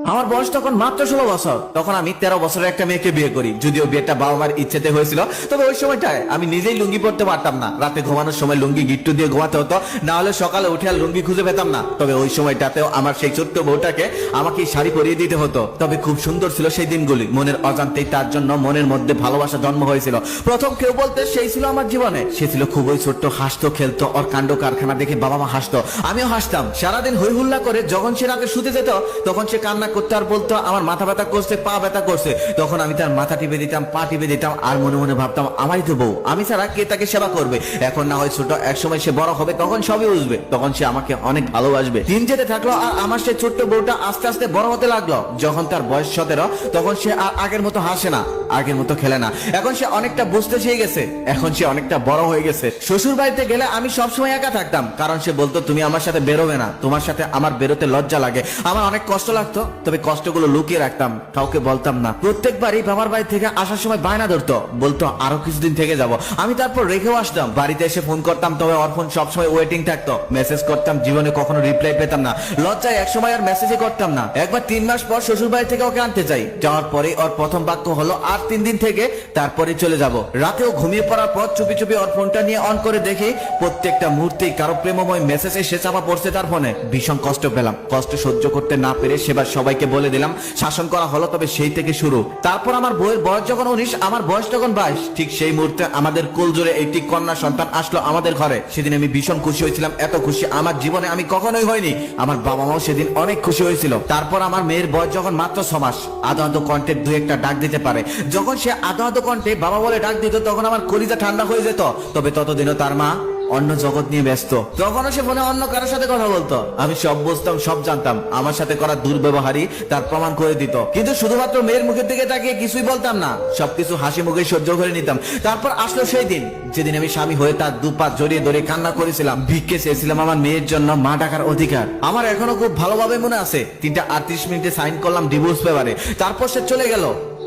আমার বয়স তখন মাত্র 16 বছর। তখন আমি 13 বছরের একটা মেয়েকে বিয়ে করি। যদিও বিয়েটা বাবা মার ইচ্ছেতে হয়েছিল, তবে ওই সময়টায় আমি নিজেই লুঙ্গি পরতে পারতাম না। রাতে ঘুমানোর সময় লুঙ্গি গিট্টু দিয়ে ঘুমাতে হতো, না হলে সকালে উঠে আর লুঙ্গি খুঁজে পেতাম না। তবে ওই সময়টাতেও আমার সেই ছোট্ট বউটাকে আমাকে শাড়ি পরিয়ে দিতে হতো। তবে খুব সুন্দর ছিল সেই দিনগুলি। মনের অজান্তেই তার জন্য মনের মধ্যে ভালোবাসা জন্ম হয়েছিল। প্রথম কেউ বলতে সেই ছিল আমার জীবনে। সে ছিল খুবই ছোট্ট, হাসতো খেলতো, ওর কাণ্ড কারখানা দেখে বাবা মা হাসতো, আমিও হাসতাম। সারাদিন হই হুল্লা করে যখন সে রাতে শুতে যেত, তখন সে কান্না করতে আর বলতো আমার মাথা ব্যথা করছে, পা ব্যথা করছে। তখন আমি তার মাথা টিপে দিতাম, পা টিপে দিতাম, আর মনে মনে ভাবতাম আমারই তো বউ, আমি ছাড়া কে তাকে সেবা করবে। এখন না হয় ছোট, এক সময় সে বড় হবে, তখন সবই বুঝবে, তখন সে আমাকে অনেক ভালোবাসবে। দিন যেতে থাকলো আর আমার সে ছোট্ট বউটা আস্তে আস্তে বড় হতে লাগলো। যখন তার বয়স 17, তখন সে আর আগের মতো হাসে না, আগের মতো খেলে না। এখন সে অনেকটা বুঝতে চেয়ে গেছে, এখন সে অনেকটা বড় হয়ে গেছে। শ্বশুর বাড়িতে গেলে আমি সবসময় একা থাকতাম, কারণ সে বলতো তুমি আমার সাথে বেরোবে না, তোমার সাথে আমার বেরোতে লজ্জা লাগে। আমার অনেক কষ্ট লাগতো, তবে কষ্টগুলো লুকিয়ে রাখতাম, কাউকে বলতাম না। প্রত্যেকবারই বাবার বাড়ি থেকে আসার সময় বায়না ধরতো, বলতো আরো কিছুদিন থেকে যাব। আমি তারপর রেখেও আসতাম। বাড়িতে এসে ফোন করতাম, তবে ওর ফোন সবসময় ওয়েটিং থাকতো। মেসেজ করতাম, জীবনে কখনো রিপ্লাই পেতাম না। লজ্জায় একসময় আর মেসেজই করতাম না। একবার 3 মাস পর শ্বশুর বাড়ি থেকে ওকে আনতে যাই। যাওয়ার পরে ওর প্রথম বাক্য হলো আর 3 দিন থেকে তারপরে চলে যাব। রাতেও ঘুমিয়ে পড়ার পর চুপি চুপি ওর ফোনটা নিয়ে অন করে দেখি প্রত্যেকটা মুহূর্তেই কারো প্রেমময় মেসেজ এসে চাপা পড়ছে তার ফোনে। ভীষণ কষ্ট পেলাম। কষ্ট সহ্য করতে না পেরে সেবার সবাইকে বলে দিলাম, শাসন করা হলো। তবে সেই থেকে শুরু। তারপর আমার বউয়ের বয়স যখন 19, আমার বয়স তখন 22। ঠিক সেই মুহূর্তে আমাদের কোল জোরে একটি কন্যা সন্তান আসলো আমাদের ঘরে। সেদিন আমি ভীষণ খুশি হয়েছিলাম, এত খুশি আমার জীবনে আমি কখনোই হয়নি। আমার বাবা মাও সেদিন অনেক খুশি হয়েছিল। তারপর আমার মেয়ের বয়স যখন মাত্র 6 মাস, আদো আদো কণ্ঠে 2-1টা ডাক দিতে পারে। যখন সে আদো আদো কণ্ঠে বাবা বলে ডাক দিত, তখন আমার কলিজা ঠান্ডা হয়ে যেত। তবে ততদিনও তার মা অন্য জগৎ নিয়ে ব্যস্ত। তখনও সে ফোনে অন্য কারোর সাথে কথা বলতো। আমি সব বুঝতাম, সব জানতাম। আমার সাথে করা দুর্ব্যবহারই তার প্রমাণ করে দিত। কিন্তু শুধুমাত্র মেয়ের মুখের দিকে তাকিয়ে কিছুই বলতাম না, সবকিছু হাসি মুখে সহ্য করে নিতাম। তারপর আসলো সেই দিন, যেদিন আমি স্বামী হয়ে তার দুপা জড়িয়ে ধরে কান্না করেছিলাম, ভিক্ষে চেয়েছিলাম আমার মেয়ের জন্য মা ডাকার অধিকার। আমার এখনো খুব ভালোভাবে মনে আছে, 3টা 38 মিনিটে সাইন করলাম ডিভোর্স পেপারে। তারপর সে চলে গেল,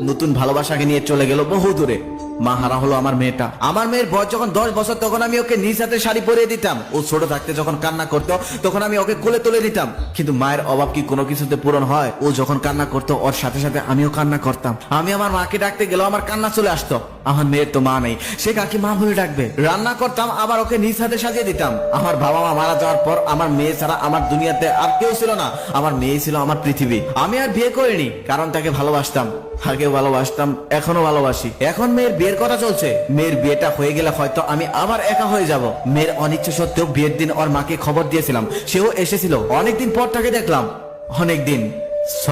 নতুন ভালোবাসাকে নিয়ে চলে গেল বহু দূরে। মা হারা হলো আমার মেয়েটা। আমার মেয়ের বয়স যখন 10 বছর, তখন আমি ওকে নিজ হাতে শাড়ি পরিয়ে দিতাম। ও ছোট থাকতে যখন কান্না করতো, তখন আমি ওকে কোলে তুলে দিতাম। কিন্তু মায়ের অভাব কি কোনো কিছুতে পূরণ হয়? ও যখন কান্না করতো, ওর সাথে সাথে আমিও কান্না করতাম। আমি আমার মাকে ডাকতে গেলেও আমার কান্না চলে আসতো। আমার মেয়ের তো মা নেই, সে কাকে মা বলে ডাকবে? রান্না করতাম, আবার ওকে নিজ হাতে সাজিয়ে দিতাম। আমার বাবা মা মারা যাওয়ার পর আমার মেয়ে ছাড়া আমার দুনিয়াতে আর কেউ ছিল না। আমার মেয়ে ছিল আমার পৃথিবী। আমি আর বিয়ে করিনি, কারণ তাকে ভালোবাসতাম। আগেও ভালোবাসতাম, এখনো ভালোবাসি। এখন মেয়ের বিয়ের কথা চলছে। মেয়ের বিয়েটা হয়ে গেলে হয়তো আমি আবার একা হয়ে যাব। মেয়ের অনিচ্ছা সত্ত্বেও বিয়ের দিন ওর মাকে খবর দিয়েছিলাম, সেও এসেছিল। অনেকদিন পর তাকে দেখলাম, অনেকদিন।